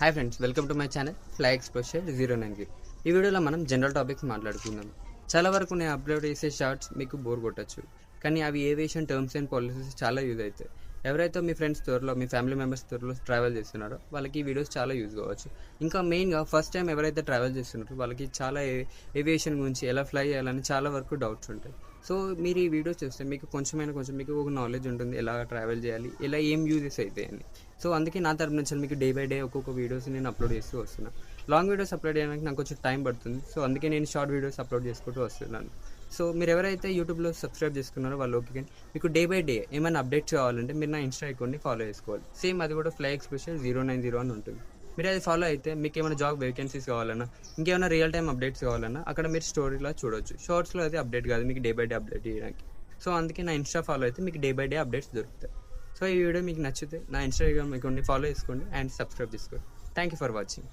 Hi friends, welcome to my channel fly exposure 09. ఈ వీడియోలో మనం జనరల్ టాపిక్స్ మాట్లాడుకుందాం. చాలా వరకు నేను అప్లోడ్ చేసే షార్ట్స్ మీకు బోర్ కొట్టచ్చు, కానీ అవి ఏవియేషన్ టర్మ్స్ అండ్ పాలసీస్ చాలా యూజ్ అవుతాయి. ఎవరైతే మీ ఫ్రెండ్స్ త్వరలో మీ ఫ్యామిలీ మెంబర్స్ త్వరలో ట్రావెల్ చేస్తున్నారో వాళ్ళకి ఈ వీడియోస్ చాలా యూజ్ కావచ్చు. ఇంకా మెయిన్గా ఫస్ట్ టైం ఎవరైతే ట్రావెల్ చేస్తున్నారో వాళ్ళకి చాలా ఏవియేషన్ గురించి ఎలా ఫ్లై చేయాలని చాలా వరకు డౌట్స్ ఉంటాయి. సో మీరు ఈ వీడియో చూస్తే మీకు కొంచెం మీకు ఒక నాలెడ్జ్ ఉంటుంది, ఎలా ట్రావెల్ చేయాలి, ఎలా ఏం యూజెస్ అవుతాయి అని. సో అందుకే నా తరపు నుంచి మీకు డే బై డే ఒక్కొక్క వీడియోస్ నేను అప్లోడ్ చేస్తూ వస్తున్నాను. లాంగ్ వీడియోస్ అప్లోడ్ చేయడానికి నాకు కొంచెం టైం పడుతుంది, సో అందుకే నేను షార్ట్ వీడియోస్ అప్లోడ్ చేసుకుంటూ వస్తున్నాను. సో మీరు ఎవరైతే యూట్యూబ్లో సబ్స్క్రైబ్ చేసుకున్నారో వాళ్ళు ఓకే, కానీ మీకు డే బై డే ఏమైనా అప్డేట్స్ కావాలంటే మీరు నా ఇన్స్టా అకౌంట్ని ఫాలో చేసుకోవాలి. సేమ్ అది కూడా ఫ్లై ఎక్స్పోజర్ 090 అని ఉంటుంది. మీరు అది ఫాలో అయితే మీకు ఏమైనా జాబ్ వేకెన్సీస్ కావాలన్నా, ఇంకేమైనా రియల్ టైం అప్డేట్స్ కావాలన్నా అక్కడ మీరు స్టోరీలో చూడొచ్చు. షార్ట్స్లో అయితే అప్డేట్ కాదు, మీకు డే బై డే అప్డేట్ చేయడానికి. సో అందుకే నా ఇన్స్టా ఫాలో అయితే మీకు డే బై డే అప్డేట్స్ దొరుకుతాయి. సో ఈ వీడియో మీకు నచ్చితే నా ఇన్స్టాగ్రామ్ అకౌంట్ని ఫాలో చేసుకోండి అండ్ సబ్స్క్రైబ్ చేసుకోండి. Thank you for watching.